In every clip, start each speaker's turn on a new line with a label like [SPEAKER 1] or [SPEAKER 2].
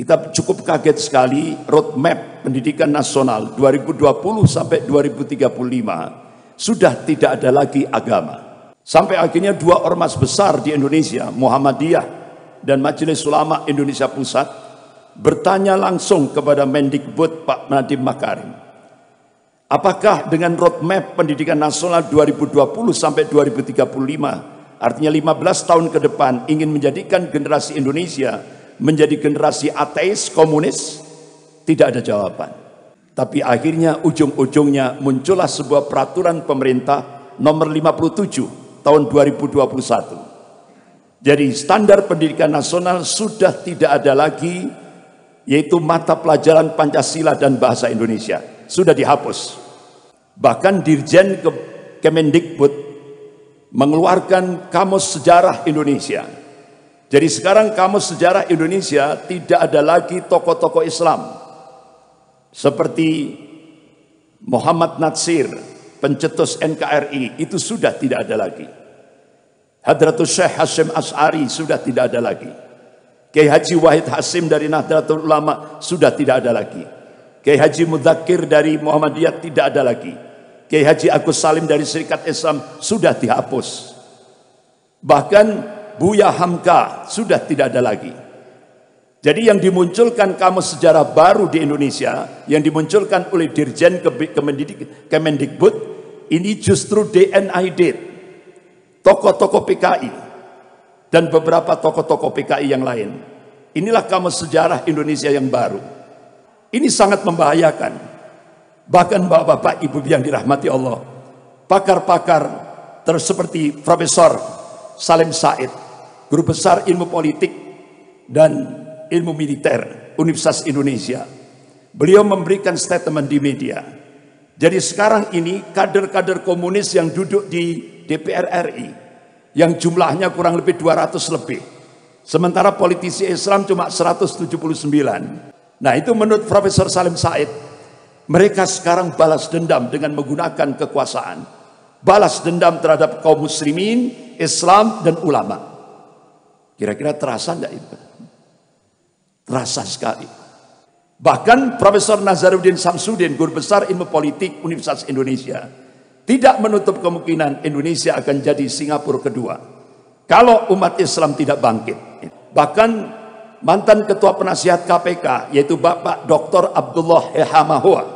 [SPEAKER 1] Kita cukup kaget sekali roadmap pendidikan nasional 2020 sampai 2035 sudah tidak ada lagi agama. Sampai akhirnya dua ormas besar di Indonesia, Muhammadiyah dan Majelis Ulama Indonesia Pusat, bertanya langsung kepada Mendikbud Pak Nadiem Makarim, apakah dengan roadmap pendidikan nasional 2020 sampai 2035, artinya 15 tahun ke depan, ingin menjadikan generasi Indonesia menjadi generasi ateis, komunis? Tidak ada jawaban. Tapi akhirnya ujung-ujungnya muncullah sebuah peraturan pemerintah nomor 57 tahun 2021. Jadi standar pendidikan nasional sudah tidak ada lagi, yaitu mata pelajaran Pancasila dan bahasa Indonesia. Sudah dihapus. Bahkan Dirjen Kemendikbud mengeluarkan Kamus Sejarah Indonesia. Jadi sekarang Kamus Sejarah Indonesia tidak ada lagi tokoh-tokoh Islam seperti Muhammad Natsir, pencetus NKRI, itu sudah tidak ada lagi. Hadratus Syekh Hasyim Asy'ari sudah tidak ada lagi. Kiai Haji Wahid Hasyim dari Nahdlatul Ulama sudah tidak ada lagi. Kiai Haji Mudzakir dari Muhammadiyah tidak ada lagi. Kiai Haji Agus Salim dari Serikat Islam sudah dihapus. Bahkan Buya Hamka sudah tidak ada lagi. Jadi yang dimunculkan Kamus Sejarah baru di Indonesia, yang dimunculkan oleh Dirjen Kemendikbud, ini justru DNID, tokoh-tokoh PKI dan beberapa tokoh-tokoh PKI yang lain. Inilah Kamus Sejarah Indonesia yang baru. Ini sangat membahayakan. Bahkan bapak-bapak, ibu yang dirahmati Allah, pakar-pakar seperti Profesor Salim Said, Guru Besar Ilmu Politik dan Ilmu Militer Universitas Indonesia, beliau memberikan statement di media. Jadi sekarang ini kader-kader komunis yang duduk di DPR RI, yang jumlahnya kurang lebih 200 lebih, sementara politisi Islam cuma 179. Nah, itu menurut Profesor Salim Said, mereka sekarang balas dendam dengan menggunakan kekuasaan, balas dendam terhadap kaum muslimin, Islam dan ulama. Kira-kira terasa enggak itu? Terasa sekali. Bahkan Profesor Nazaruddin Samsudin, Guru Besar Ilmu Politik Universitas Indonesia, tidak menutup kemungkinan Indonesia akan jadi Singapura kedua kalau umat Islam tidak bangkit. Bahkan mantan Ketua Penasihat KPK, yaitu Bapak Dr. Abdullah Ehamahua,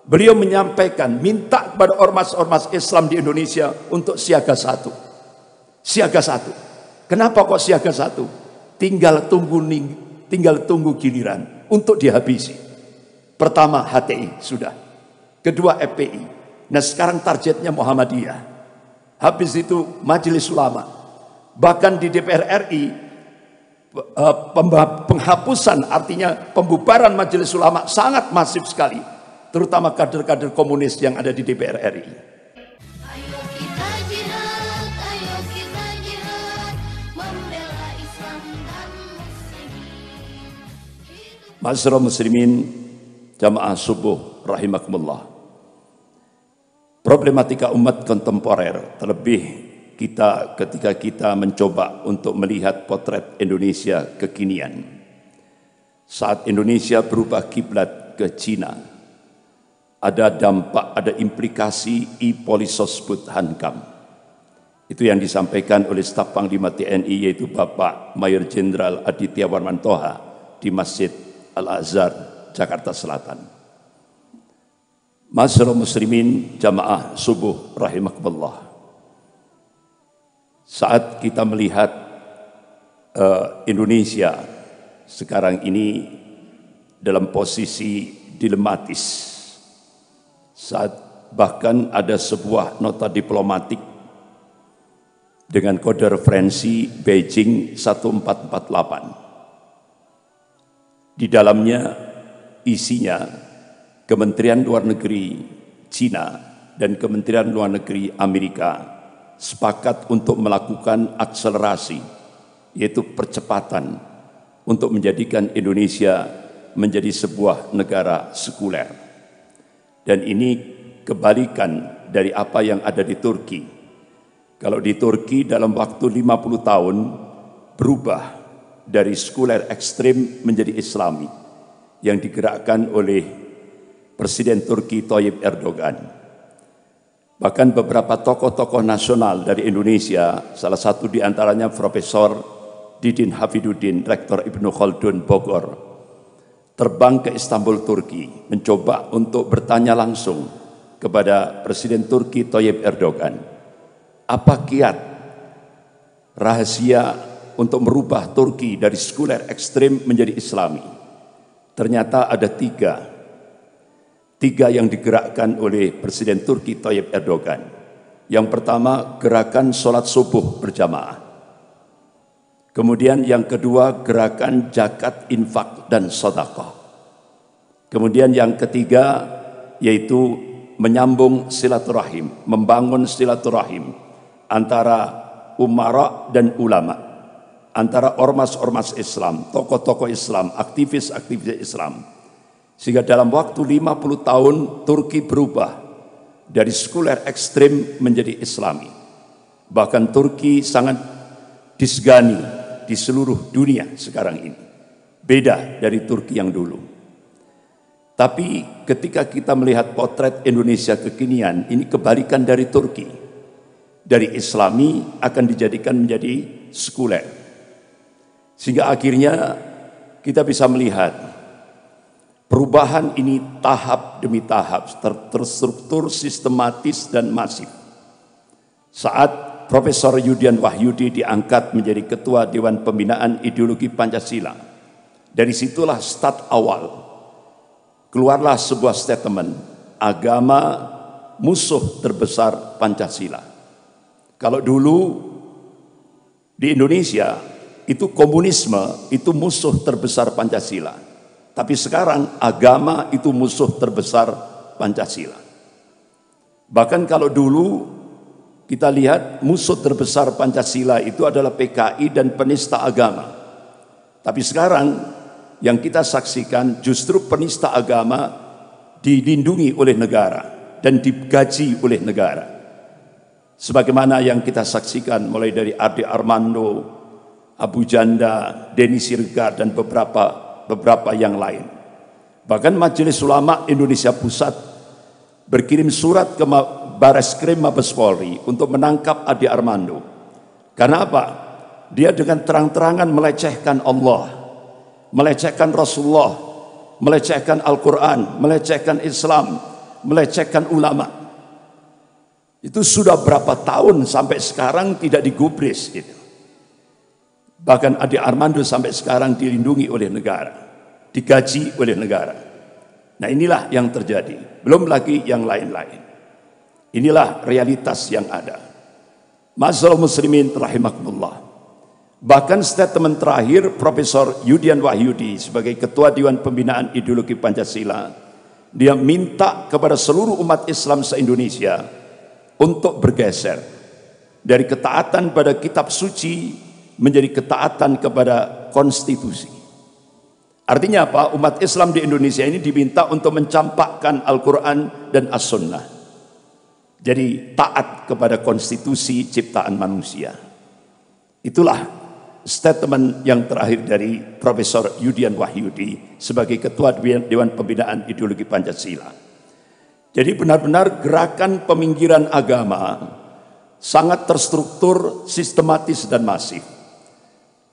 [SPEAKER 1] beliau menyampaikan, minta kepada ormas-ormas Islam di Indonesia untuk siaga satu. Siaga satu. Kenapa kok siaga satu? Tinggal tunggu giliran untuk dihabisi. Pertama HTI sudah, kedua FPI. Nah sekarang targetnya Muhammadiyah. Habis itu Majelis Ulama. Bahkan di DPR RI penghapusan, artinya pembubaran Majelis Ulama sangat masif sekali, terutama kader-kader komunis yang ada di DPR RI. Ma'asyiral muslimin, jamaah subuh rahimakumullah. Problematika umat kontemporer, terlebih ketika kita mencoba untuk melihat potret Indonesia kekinian. Saat Indonesia berubah kiblat ke Cina, ada dampak, ada implikasi Polisosput Hankam. Itu yang disampaikan oleh Staf Panglima TNI, yaitu Bapak Mayor Jenderal Aditya Warman Toha di Masjid Al-Azhar, Jakarta Selatan. Ma'asyiral muslimin, jamaah subuh rahimakumullah. Saat kita melihat Indonesia sekarang ini dalam posisi dilematis, saat bahkan ada sebuah nota diplomatik dengan kode referensi Beijing 1448. Di dalamnya isinya Kementerian Luar Negeri Cina dan Kementerian Luar Negeri Amerika sepakat untuk melakukan akselerasi, yaitu percepatan untuk menjadikan Indonesia menjadi sebuah negara sekuler. Dan ini kebalikan dari apa yang ada di Turki. Kalau di Turki dalam waktu 50 tahun berubah dari sekuler ekstrim menjadi Islami yang digerakkan oleh Presiden Turki Tayyip Erdogan. Bahkan beberapa tokoh-tokoh nasional dari Indonesia, salah satu di antaranya Profesor Didin Hafidudin, Rektor Ibnu Khaldun Bogor, terbang ke Istanbul, Turki, mencoba untuk bertanya langsung kepada Presiden Turki Tayyip Erdogan, apa kiat rahasia untuk merubah Turki dari sekuler ekstrim menjadi Islami. Ternyata ada tiga yang digerakkan oleh Presiden Turki Tayyip Erdogan. Yang pertama, gerakan sholat subuh berjamaah. Kemudian yang kedua, gerakan zakat, infak, dan sedekah. Kemudian yang ketiga, yaitu menyambung silaturahim, membangun silaturahim antara umara dan ulama, antara ormas-ormas Islam, tokoh-tokoh Islam, aktivis-aktivis Islam. Sehingga dalam waktu 50 tahun Turki berubah dari sekuler ekstrim menjadi Islami. Bahkan Turki sangat disegani di seluruh dunia sekarang ini. Beda dari Turki yang dulu. Tapi ketika kita melihat potret Indonesia kekinian, ini kebalikan dari Turki. Dari Islami akan dijadikan menjadi sekuler. Sehingga akhirnya kita bisa melihat perubahan ini tahap demi tahap, terstruktur, sistematis, dan masif. Saat Profesor Yudian Wahyudi diangkat menjadi Ketua Dewan Pembinaan Ideologi Pancasila, dari situlah start awal. Keluarlah sebuah statement, agama musuh terbesar Pancasila. Kalau dulu di Indonesia, itu komunisme, itu musuh terbesar Pancasila. Tapi sekarang agama itu musuh terbesar Pancasila. Bahkan kalau dulu kita lihat musuh terbesar Pancasila itu adalah PKI dan penista agama. Tapi sekarang yang kita saksikan justru penista agama dilindungi oleh negara dan digaji oleh negara. Sebagaimana yang kita saksikan mulai dari Ade Armando, Abu Janda, Denny Sirgar, dan beberapa yang lain. Bahkan Majelis Ulama Indonesia Pusat berkirim surat ke Bareskrim Mabes Polri untuk menangkap Ade Armando. Karena apa? Dia dengan terang-terangan melecehkan Allah, melecehkan Rasulullah, melecehkan Al-Quran, melecehkan Islam, melecehkan ulama. Itu sudah berapa tahun sampai sekarang tidak digubris gitu. Bahkan Ade Armando sampai sekarang dilindungi oleh negara, digaji oleh negara. Nah inilah yang terjadi, belum lagi yang lain-lain. Inilah realitas yang ada. Ma'asyiral muslimin rahimakumullah. Bahkan statement terakhir Profesor Yudian Wahyudi sebagai Ketua Dewan Pembinaan Ideologi Pancasila, dia minta kepada seluruh umat Islam se-Indonesia untuk bergeser dari ketaatan pada kitab suci menjadi ketaatan kepada konstitusi. Artinya apa? Umat Islam di Indonesia ini diminta untuk mencampakkan Al-Quran dan As-Sunnah. Jadi taat kepada konstitusi ciptaan manusia. Itulah statement yang terakhir dari Profesor Yudian Wahyudi sebagai Ketua Dewan Pembinaan Ideologi Pancasila. Jadi benar-benar gerakan peminggiran agama sangat terstruktur, sistematis, dan masif.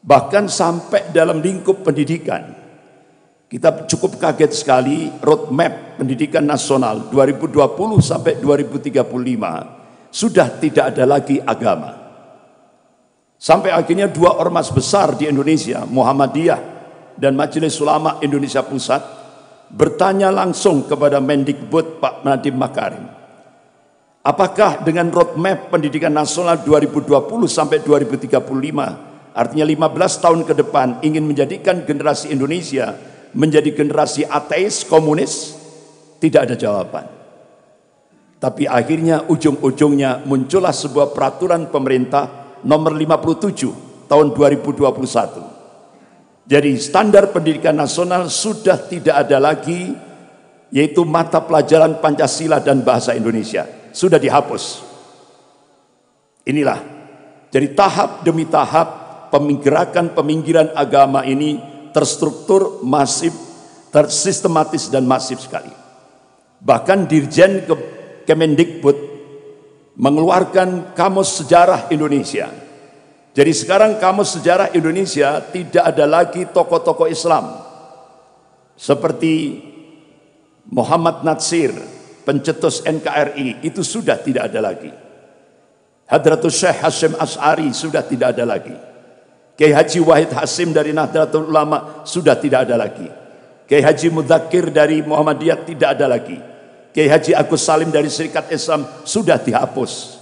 [SPEAKER 1] Bahkan sampai dalam lingkup pendidikan. Kita cukup kaget sekali roadmap pendidikan nasional 2020 sampai 2035 sudah tidak ada lagi agama. Sampai akhirnya dua ormas besar di Indonesia, Muhammadiyah dan Majelis Ulama Indonesia Pusat, bertanya langsung kepada Mendikbud Pak Nadiem Makarim, apakah dengan roadmap pendidikan nasional 2020 sampai 2035, artinya 15 tahun ke depan, ingin menjadikan generasi Indonesia menjadi generasi ateis, komunis? Tidak ada jawaban. Tapi akhirnya ujung-ujungnya muncullah sebuah peraturan pemerintah nomor 57 tahun 2021. Jadi standar pendidikan nasional sudah tidak ada lagi, yaitu mata pelajaran Pancasila dan bahasa Indonesia sudah dihapus. Inilah, jadi tahap demi tahap peminggiran agama ini terstruktur, masif, tersistematis dan masif sekali. Bahkan Dirjen Kemendikbud mengeluarkan Kamus Sejarah Indonesia. Jadi sekarang Kamus Sejarah Indonesia tidak ada lagi tokoh-tokoh Islam seperti Muhammad Natsir, pencetus NKRI, itu sudah tidak ada lagi. Hadratus Syekh Hasyim Asy'ari sudah tidak ada lagi. Kiai Haji Wahid Hasyim dari Nahdlatul Ulama sudah tidak ada lagi. Kiai Haji Mudzakkir dari Muhammadiyah tidak ada lagi. Kiai Haji Agus Salim dari Serikat Islam sudah dihapus.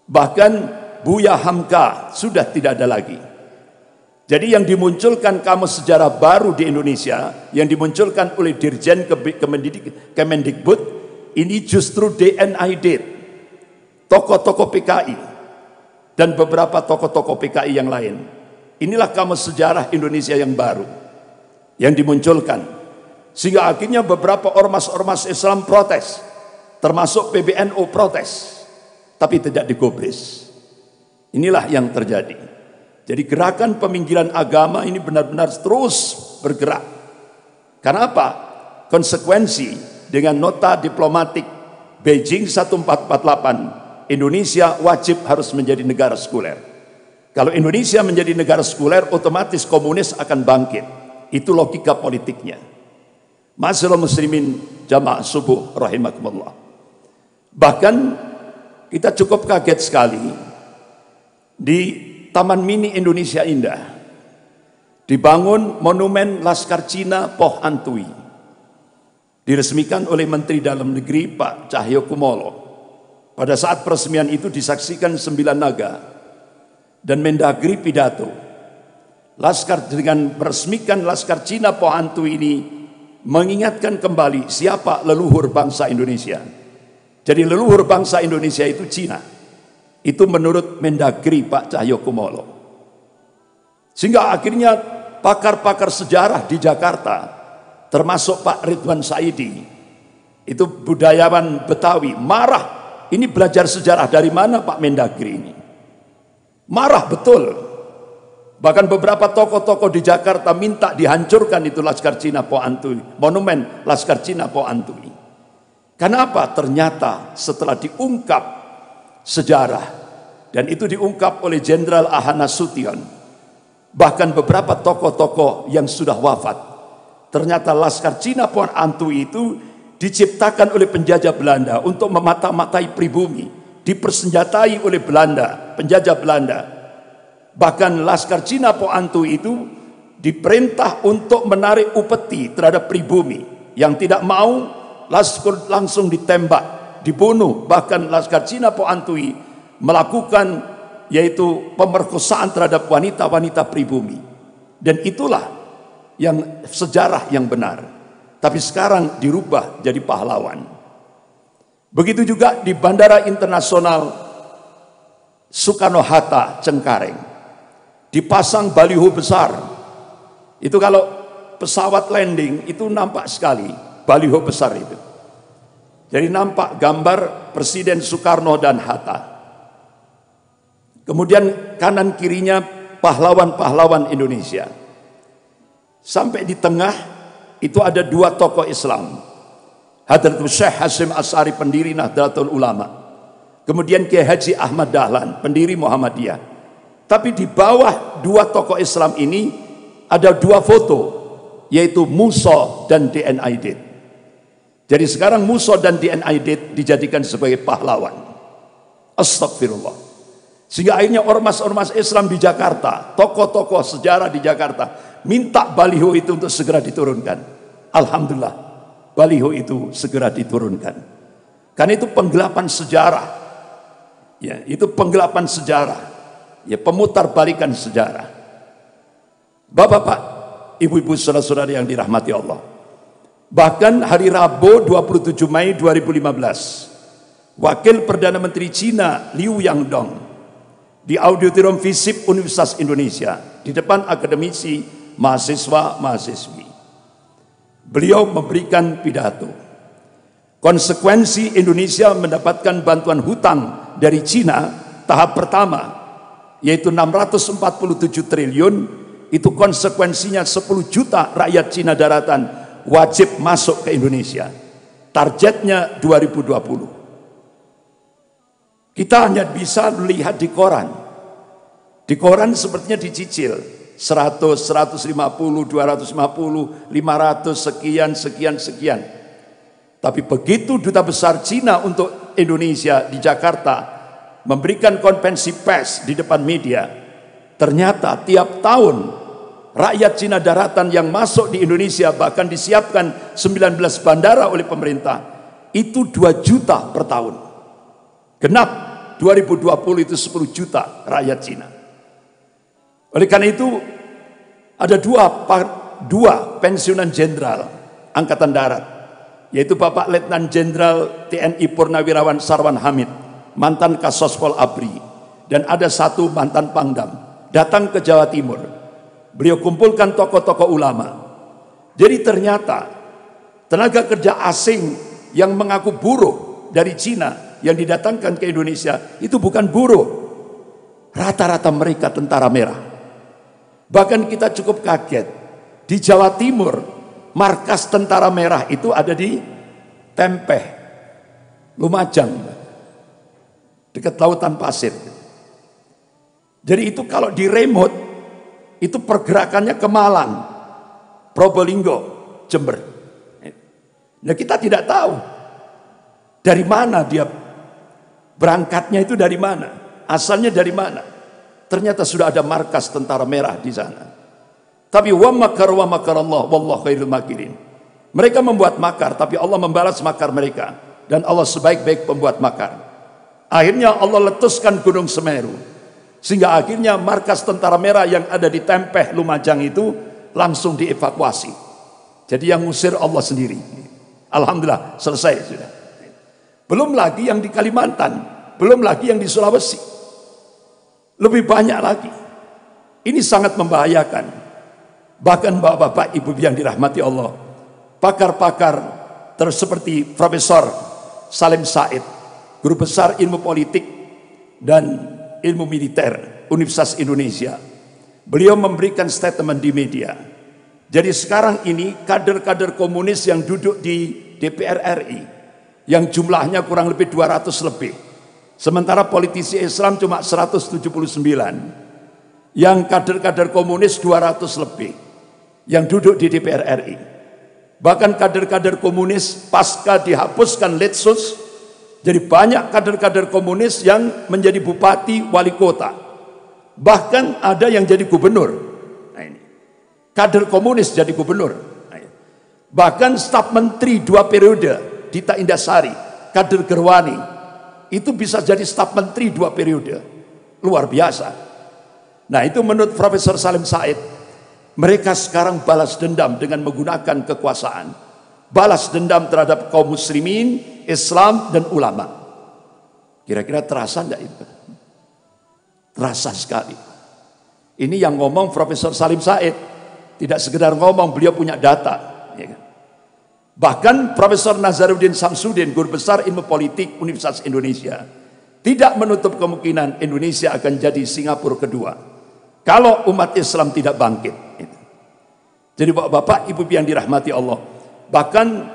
[SPEAKER 1] Bahkan Buya Hamka sudah tidak ada lagi. Jadi yang dimunculkan Kamus Sejarah baru di Indonesia, yang dimunculkan oleh Dirjen Kemendikbud, ini justru DNID, tokoh-tokoh PKI, dan beberapa tokoh-tokoh PKI yang lain. Inilah Kamus Sejarah Indonesia yang baru, yang dimunculkan. Sehingga akhirnya beberapa ormas-ormas Islam protes, termasuk PBNU protes, tapi tidak digubris. Inilah yang terjadi. Jadi gerakan peminggiran agama ini benar-benar terus bergerak. Karena apa? Konsekuensi dengan nota diplomatik Beijing 1448, Indonesia wajib harus menjadi negara sekuler. Kalau Indonesia menjadi negara sekuler, otomatis komunis akan bangkit. Itu logika politiknya. Ma'asyiral muslimin jamaah subuh rahimakumullah. Bahkan kita cukup kaget sekali di Taman Mini Indonesia Indah dibangun monumen Laskar Cina Poh Antui, diresmikan oleh Menteri Dalam Negeri Pak Cahyokumolo. Pada saat peresmian itu disaksikan 9 naga dan Mendagri pidato. Dengan meresmikan Laskar Cina Poh Antui ini mengingatkan kembali siapa leluhur bangsa Indonesia. Jadi leluhur bangsa Indonesia itu Cina. Itu menurut Mendagri Pak Cahyokumolo. Sehingga akhirnya pakar-pakar sejarah di Jakarta, termasuk Pak Ridwan Saidi, itu budayawan Betawi, marah. Ini belajar sejarah dari mana Pak Mendagri ini? Marah betul. Bahkan beberapa tokoh-tokoh di Jakarta minta dihancurkan itu Laskar Cina Poh Antui, monumen Laskar Cina Poh Antui. Kenapa? Ternyata setelah diungkap sejarah, dan itu diungkap oleh Jenderal Ahana Sution, bahkan beberapa tokoh-tokoh yang sudah wafat, ternyata Laskar Cina Poh Antui itu diciptakan oleh penjajah Belanda untuk memata-matai pribumi, dipersenjatai oleh Belanda, penjajah Belanda. Bahkan Laskar Cina Poh Antui itu diperintah untuk menarik upeti terhadap pribumi, yang tidak mau langsung ditembak, dibunuh. Bahkan Laskar Cina Poh Antui melakukan yaitu pemerkosaan terhadap wanita-wanita pribumi. Dan itulah yang sejarah yang benar. Tapi sekarang dirubah jadi pahlawan. Begitu juga di Bandara Internasional Soekarno-Hatta Cengkareng dipasang baliho besar. Itu kalau pesawat landing itu nampak sekali baliho besar itu. Jadi nampak gambar Presiden Soekarno dan Hatta. Kemudian kanan kirinya pahlawan-pahlawan Indonesia. Sampai di tengah itu ada 2 tokoh Islam. Hadratus Syekh Hasyim Asy'ari, pendiri Nahdlatul Ulama. Kemudian Kiai Haji Ahmad Dahlan, pendiri Muhammadiyah. Tapi di bawah 2 tokoh Islam ini ada 2 foto, yaitu Musa dan DN Aidit. Jadi sekarang Musa dan DN Aidit dijadikan sebagai pahlawan. Astagfirullah. Sehingga akhirnya ormas-ormas Islam di Jakarta, tokoh-tokoh sejarah di Jakarta minta baliho itu untuk segera diturunkan. Alhamdulillah, baliho itu segera diturunkan. Karena itu penggelapan sejarah. Ya, itu penggelapan sejarah. Ya, pemutar balikan sejarah. Bapak-bapak, ibu-ibu, saudara-saudara yang dirahmati Allah. Bahkan hari Rabu 27 Mei 2015, Wakil Perdana Menteri Cina Liu Yangdong di Auditorium FISIP Universitas Indonesia di depan akademisi, mahasiswa-mahasiswi, beliau memberikan pidato. Konsekuensi Indonesia mendapatkan bantuan hutang dari Cina tahap pertama yaitu 647 triliun, itu konsekuensinya 10 juta rakyat Cina daratan wajib masuk ke Indonesia. Targetnya 2020. Kita hanya bisa melihat di koran. Di koran sepertinya dicicil 100, 150, 250, 500, sekian. Tapi begitu Duta Besar Cina untuk Indonesia di Jakarta memberikan konferensi pers di depan media, ternyata tiap tahun rakyat Cina daratan yang masuk di Indonesia, bahkan disiapkan 19 bandara oleh pemerintah, itu 2 juta per tahun. Genap 2020 itu 10 juta rakyat Cina. Oleh karena itu ada dua pensiunan jenderal Angkatan Darat, yaitu Bapak Letnan Jenderal TNI Purnawirawan Sarwan Hamid, mantan Kasospol ABRI, dan ada satu mantan Pangdam, datang ke Jawa Timur. Beliau kumpulkan tokoh-tokoh ulama. Jadi ternyata tenaga kerja asing yang mengaku buruh dari Cina yang didatangkan ke Indonesia itu bukan buruh. Rata-rata mereka tentara merah. Bahkan kita cukup kaget. Di Jawa Timur, markas tentara merah itu ada di Tempeh, Lumajang, dekat lautan pasir. Jadi itu kalau di remote, itu pergerakannya ke Malang, Probolinggo, Jember. Nah, kita tidak tahu dari mana dia berangkatnya, itu dari mana, asalnya dari mana. Ternyata sudah ada markas tentara merah di sana. Tapi wa makar Allah wallahu khairul makirin. Mereka membuat makar, tapi Allah membalas makar mereka, dan Allah sebaik-baik pembuat makar. Akhirnya Allah letuskan Gunung Semeru, sehingga akhirnya markas tentara merah yang ada di Tempeh, Lumajang itu langsung dievakuasi. Jadi yang ngusir Allah sendiri. Alhamdulillah selesai sudah. Belum lagi yang di Kalimantan, belum lagi yang di Sulawesi. Lebih banyak lagi. Ini sangat membahayakan. Bahkan bapak-bapak, ibu yang dirahmati Allah, pakar-pakar seperti Profesor Salim Said, guru besar ilmu politik dan ilmu militer Universitas Indonesia, beliau memberikan statement di media. Jadi sekarang ini kader-kader komunis yang duduk di DPR RI, yang jumlahnya kurang lebih 200 lebih, sementara politisi Islam cuma 179, yang kader-kader komunis 200 lebih yang duduk di DPR RI. Bahkan kader-kader komunis pasca dihapuskan Litsus, jadi banyak kader-kader komunis yang menjadi bupati, wali kota, bahkan ada yang jadi gubernur. Nah, ini kader komunis jadi gubernur. Nah, bahkan staf menteri 2 periode, Dita Indasari, kader Gerwani, itu bisa jadi staf menteri 2 periode. Luar biasa. Nah, itu menurut Profesor Salim Said. Mereka sekarang balas dendam dengan menggunakan kekuasaan. Balas dendam terhadap kaum muslimin, Islam, dan ulama. Kira-kira terasa enggak itu? Terasa sekali. Ini yang ngomong Profesor Salim Said. Tidak sekedar ngomong, beliau punya data. Ya kan? Bahkan Profesor Nazaruddin Samsudin, guru besar ilmu politik Universitas Indonesia, tidak menutup kemungkinan Indonesia akan jadi Singapura kedua kalau umat Islam tidak bangkit. Jadi bapak-bapak, ibu yang dirahmati Allah, bahkan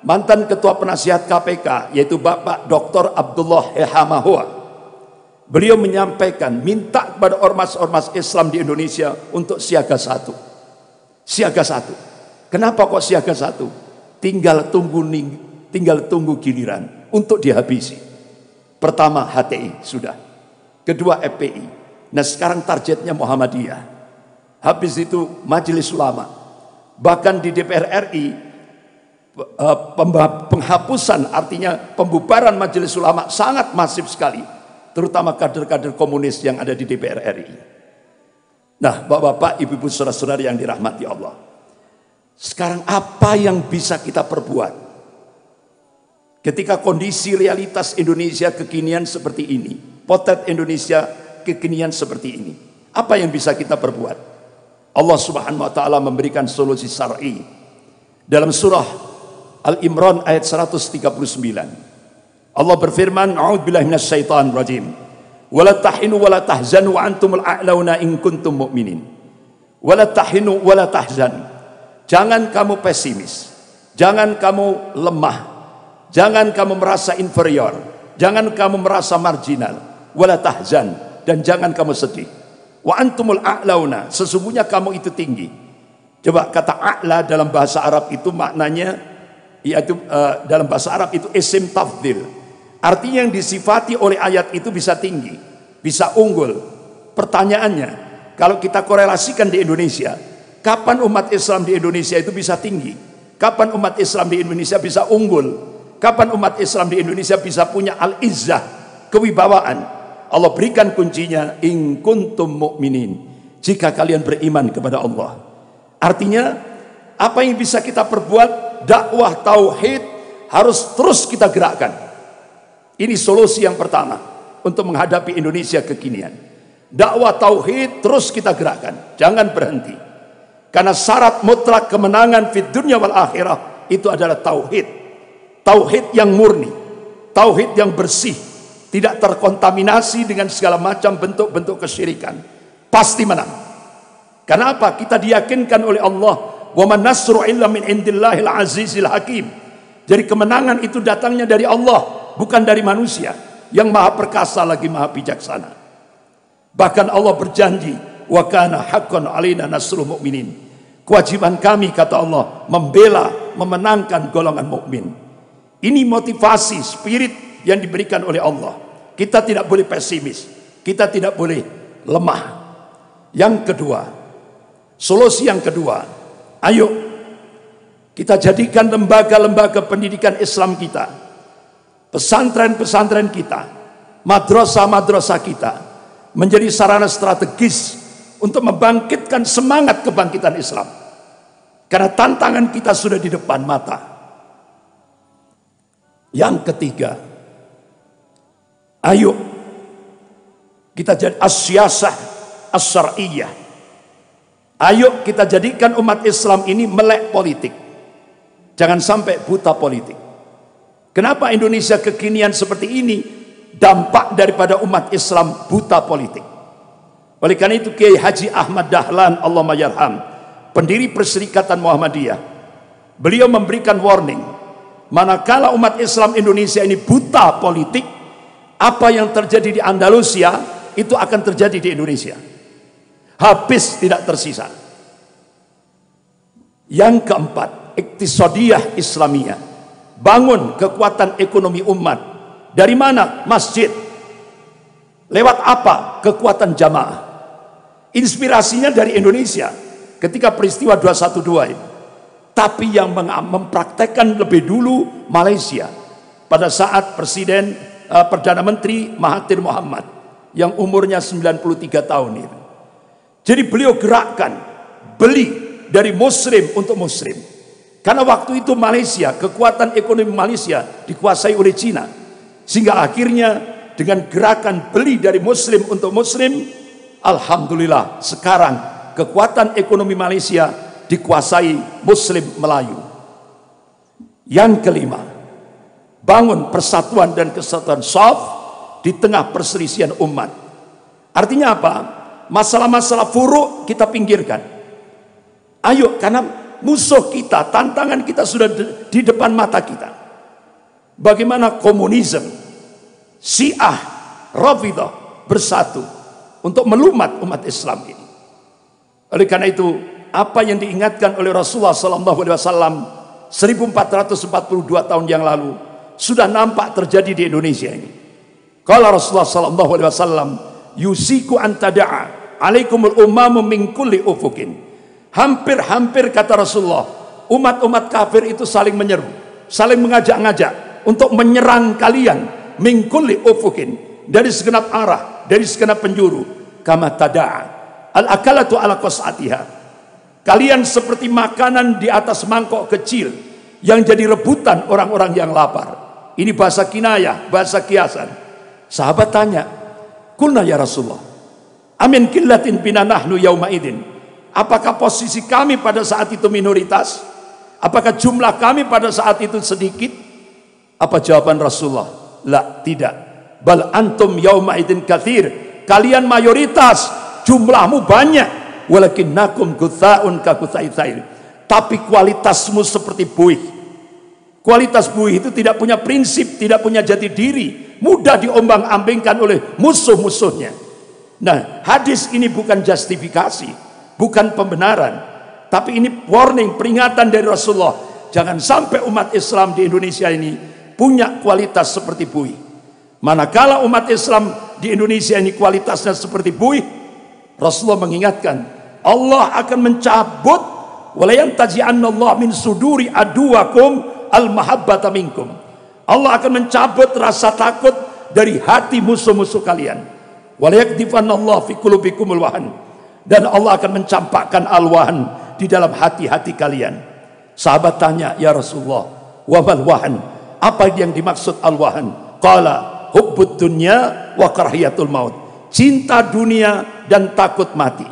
[SPEAKER 1] mantan ketua penasihat KPK, yaitu Bapak Dr. Abdullah Ehamahua, beliau menyampaikan, minta kepada ormas-ormas Islam di Indonesia untuk siaga 1. Siaga 1. Kenapa kok siaga 1? Tinggal tunggu giliran untuk dihabisi. Pertama HTI sudah, kedua FPI, nah sekarang targetnya Muhammadiyah, habis itu Majelis Ulama. Bahkan di DPR RI penghapusan, artinya pembubaran Majelis Ulama sangat masif sekali, terutama kader-kader komunis yang ada di DPR RI. Nah, bapak-bapak, ibu-ibu, saudara-saudara yang dirahmati Allah, sekarang apa yang bisa kita perbuat ketika kondisi realitas Indonesia kekinian seperti ini, potret Indonesia kekinian seperti ini? Apa yang bisa kita perbuat? Allah Subhanahu wa taala memberikan solusi syar'i dalam surah Al-Imran ayat 139. Allah berfirman, "A'udzubillahi minasyaitonir rajim. Wala tahinu wala tahzanu wa antumul a'launa in kuntum mu'minin. Wala tahinu wala tahzanu. Jangan kamu pesimis. Jangan kamu lemah. Jangan kamu merasa inferior. Jangan kamu merasa marginal. Wala tahzan, dan jangan kamu sedih. Wa antumul a'launa, sesungguhnya kamu itu tinggi. Coba kata a'la dalam bahasa Arab itu maknanya yaitu dalam bahasa Arab itu isim tafdil. Artinya yang disifati oleh ayat itu bisa tinggi, bisa unggul. Pertanyaannya, kalau kita korelasikan di Indonesia, kapan umat Islam di Indonesia itu bisa tinggi? Kapan umat Islam di Indonesia bisa unggul? Kapan umat Islam di Indonesia bisa punya al-izzah, kewibawaan? Allah berikan kuncinya, in kuntum mu'minin, jika kalian beriman kepada Allah. Artinya apa yang bisa kita perbuat? Dakwah tauhid harus terus kita gerakkan. Ini solusi yang pertama untuk menghadapi Indonesia kekinian. Dakwah tauhid terus kita gerakkan, jangan berhenti. Karena syarat mutlak kemenangan fid dunya wal akhirah itu adalah tauhid. Tauhid yang murni, tauhid yang bersih, tidak terkontaminasi dengan segala macam bentuk-bentuk kesyirikan, pasti menang. Kenapa? Kita diyakinkan oleh Allah, wa man nasru illa min indillahil azizil hakim. Jadi kemenangan itu datangnya dari Allah, bukan dari manusia yang maha perkasa lagi maha bijaksana. Bahkan Allah berjanji, wa kana haqqan alaina nasrul mu'minin. Kewajiban kami, kata Allah, membela, memenangkan golongan mukmin. Ini motivasi, spirit yang diberikan oleh Allah. Kita tidak boleh pesimis, kita tidak boleh lemah. Yang kedua, solusi yang kedua, ayo kita jadikan lembaga-lembaga pendidikan Islam kita, pesantren-pesantren kita, madrasah-madrasah kita menjadi sarana strategis untuk membangkitkan semangat kebangkitan Islam. Karena tantangan kita sudah di depan mata. Yang ketiga, ayo kita jadi as-siyasah as-syar'iyyah. Ayo kita jadikan umat Islam ini melek politik. Jangan sampai buta politik. Kenapa Indonesia kekinian seperti ini? Dampak daripada umat Islam buta politik. Oleh karena itu Kiai Haji Ahmad Dahlan Allahumma yarham, pendiri Perserikatan Muhammadiyah, beliau memberikan warning, manakala umat Islam Indonesia ini buta politik, apa yang terjadi di Andalusia itu akan terjadi di Indonesia. Habis tidak tersisa. Yang keempat, iktisadiyah Islamiyah. Bangun kekuatan ekonomi umat. Dari mana? Masjid. Lewat apa? Kekuatan jamaah. Inspirasinya dari Indonesia ketika peristiwa 212 ini. Tapi yang mempraktekkan lebih dulu Malaysia pada saat Presiden Perdana Menteri Mahathir Mohamad yang umurnya 93 tahun itu. Jadi beliau gerakkan, beli dari muslim untuk muslim. Karena waktu itu Malaysia, kekuatan ekonomi Malaysia dikuasai oleh Cina. Sehingga akhirnya dengan gerakan beli dari muslim untuk muslim, alhamdulillah sekarang kekuatan ekonomi Malaysia dikuasai muslim Melayu. Yang kelima, bangun persatuan dan kesatuan shaf di tengah perselisihan umat. Artinya apa? Masalah-masalah furuk kita pinggirkan. Ayo, karena musuh kita, tantangan kita sudah di depan mata kita. Bagaimana komunisme, Syiah, Rafidah bersatu untuk melumat umat Islam ini. Oleh karena itu, apa yang diingatkan oleh Rasulullah SAW 1442 tahun yang lalu sudah nampak terjadi di Indonesia ini. Kalau Rasulullah SAW, yusiku antada'a alaikumul umamu min kulli ufukin. Hampir-hampir kata Rasulullah, umat-umat kafir itu saling menyeru, saling mengajak-ngajak untuk menyerang kalian min kulli ufukin, dari segenap arah, dari segenap penjuru. Kama tada'a al-akalatu ala qas'atiha. Kalian seperti makanan di atas mangkok kecil yang jadi rebutan orang-orang yang lapar. Ini bahasa kinayah, bahasa kiasan. Sahabat tanya, "Qulna ya Rasulullah, amin qillatin bina nahnu yauma idin." Apakah posisi kami pada saat itu minoritas? Apakah jumlah kami pada saat itu sedikit? Apa jawaban Rasulullah? La, tidak. Bal antum yauma idzin katsir. Kalian mayoritas, jumlahmu banyak. Walakinnakum gutsaun ka gutsa'is sail. Tapi kualitasmu seperti buih. Kualitas buih itu tidak punya prinsip, tidak punya jati diri, mudah diombang-ambingkan oleh musuh-musuhnya. Nah, hadis ini bukan justifikasi, bukan pembenaran, tapi ini warning, peringatan dari Rasulullah. Jangan sampai umat Islam di Indonesia ini punya kualitas seperti buih. Manakala umat Islam di Indonesia ini kualitasnya seperti buih, Rasulullah mengingatkan, Allah akan mencabut, wala yantazi'annallahu min suduri aduwakum al-mahabbata minkum. Allah akan mencabut rasa takut dari hati musuh-musuh kalian. Wala yakdifannallahu fi qulubikumul wahan. Dan Allah akan mencampakkan al-wahan di dalam hati-hati kalian. Sahabat tanya, ya Rasulullah, wa mal wahan? Apa yang dimaksud al-wahan? Qala hubbud dunya wa karahiyatul maut. Cinta dunia dan takut mati.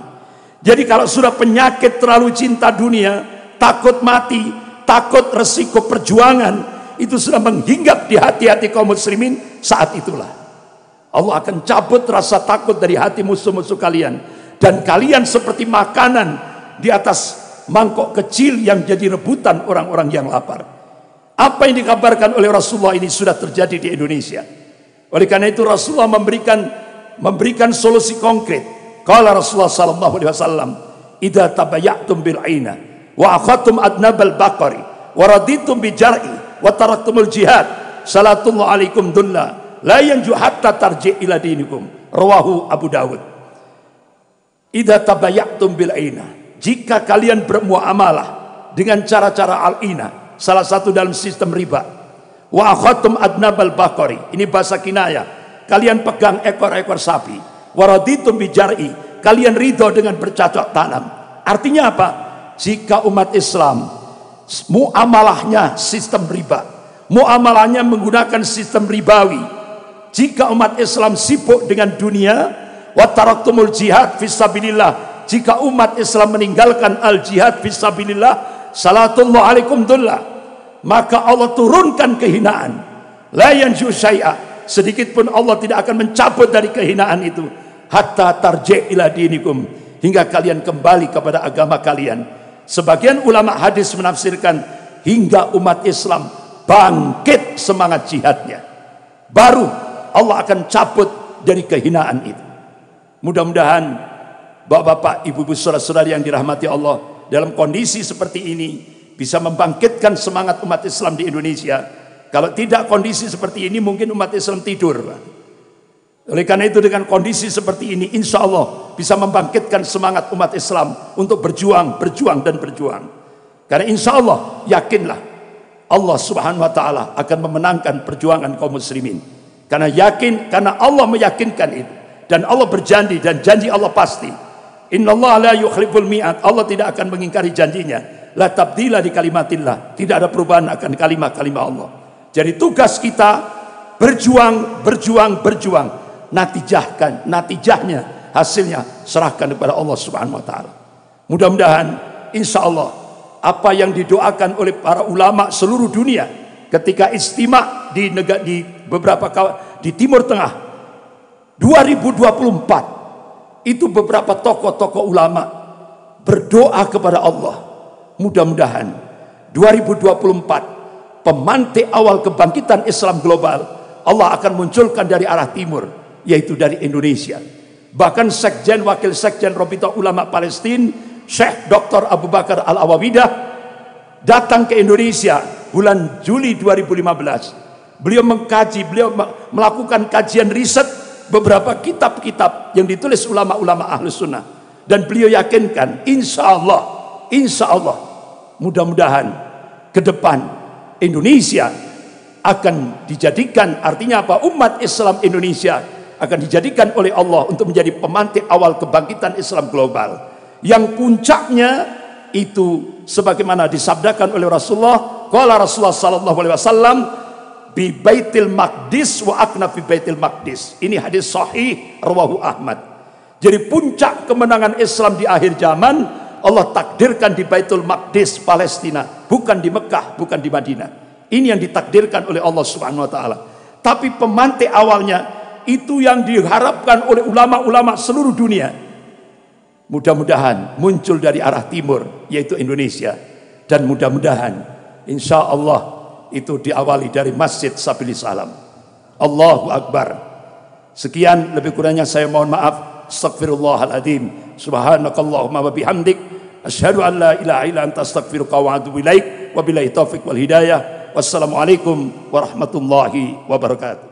[SPEAKER 1] Jadi kalau sudah penyakit terlalu cinta dunia, takut mati, takut resiko perjuangan, itu sudah menghinggap di hati-hati kaum muslimin, saat itulah Allah akan cabut rasa takut dari hati musuh-musuh kalian. Dan kalian seperti makanan di atas mangkok kecil yang jadi rebutan orang-orang yang lapar. Apa yang dikabarkan oleh Rasulullah ini sudah terjadi di Indonesia. Oleh karena itu Rasulullah memberikan solusi konkret. Qala Rasulullah sallallahu alaihi wasallam, "Idza tabayatum bil aina wa akhadtum adnabal baqari wa raditum bi jar'i wa taraktumul jihad, salatullahu alaikum dulla la yanju hatta tarji ila dinikum." Rawahu Abu Dawud. Idza tabayatum bil aina, jika kalian bermuamalah dengan cara-cara al-ina, salah satu dalam sistem riba. Wa akhadtum adnabal baqari, ini bahasa kinayah, kalian pegang ekor-ekor sapi. Waraditum bijar'i, kalian ridho dengan bercocok tanam. Artinya apa? Jika umat Islam muamalahnya sistem riba, muamalahnya menggunakan sistem ribawi, jika umat Islam sibuk dengan dunia, wa taraktumul jihad fisabilillah, jika umat Islam meninggalkan al jihad fisabilillah, salatullah alaikum dullah, maka Allah turunkan kehinaan. La yanju syai'a, sedikit pun Allah tidak akan mencabut dari kehinaan itu, hatta tarji' ila dinikum, hingga kalian kembali kepada agama kalian. Sebagian ulama hadis menafsirkan hingga umat Islam bangkit semangat jihadnya, baru Allah akan cabut dari kehinaan itu. Mudah-mudahan bapak-bapak, ibu-ibu, saudara-saudari yang dirahmati Allah, dalam kondisi seperti ini bisa membangkitkan semangat umat Islam di Indonesia. Kalau tidak kondisi seperti ini, mungkin umat Islam tidur. Oleh karena itu dengan kondisi seperti ini, insya Allah bisa membangkitkan semangat umat Islam untuk berjuang, dan berjuang. Karena insya Allah, yakinlah Allah subhanahu wa ta'ala akan memenangkan perjuangan kaum muslimin. Karena yakin, karena Allah meyakinkan itu. Dan Allah berjanji, dan janji Allah pasti. Innallaha la yukhliful mi'ad, Allah tidak akan mengingkari janjinya. La tabdila di kalimatillah, tidak ada perubahan akan kalimat-kalimat Allah. Jadi tugas kita berjuang. Natijahnya, hasilnya serahkan kepada Allah subhanahu wa ta'ala. Mudah-mudahan insya Allah apa yang didoakan oleh para ulama seluruh dunia ketika istimewa di Timur Tengah 2024, itu beberapa tokoh-tokoh ulama berdoa kepada Allah, mudah-mudahan 2024 pemantik awal kebangkitan Islam global Allah akan munculkan dari arah timur, yaitu dari Indonesia. Bahkan Sekjen, Wakil Sekjen Rabithah Ulama Palestina, Syekh Dr. Abu Bakar Al-Awawidah datang ke Indonesia bulan Juli 2015. Beliau melakukan kajian riset beberapa kitab-kitab yang ditulis ulama-ulama Ahlus Sunnah, dan beliau yakinkan insya Allah mudah-mudahan ke depan Indonesia akan dijadikan, artinya apa? Umat Islam Indonesia akan dijadikan oleh Allah untuk menjadi pemantik awal kebangkitan Islam global, yang puncaknya itu sebagaimana disabdakan oleh Rasulullah. Qala Rasulullah sallallahu alaihi wasallam, bi Baitil Maqdis wa akna fi Baitil Maqdis. Ini hadis sahih rawahu Ahmad. Jadi puncak kemenangan Islam di akhir zaman Allah takdirkan di Baitul Maqdis Palestina, bukan di Mekah, bukan di Madinah. Ini yang ditakdirkan oleh Allah Subhanahu wa taala. Tapi pemantik awalnya Itu yang diharapkan oleh ulama-ulama seluruh dunia. Mudah-mudahan muncul dari arah timur, yaitu Indonesia. Dan mudah-mudahan insya Allah itu diawali dari Masjid Sabilis Salam. Allahu Akbar. Sekian, lebih kurangnya saya mohon maaf. Astaghfirullahaladzim. Subhanakallahumma wa bihamdik. Asyhadu an la ilaha illa anta astaghfiruka wa atubu ilaik. Wabillahi taufiq wal hidayah. Wassalamualaikum warahmatullahi wabarakatuh.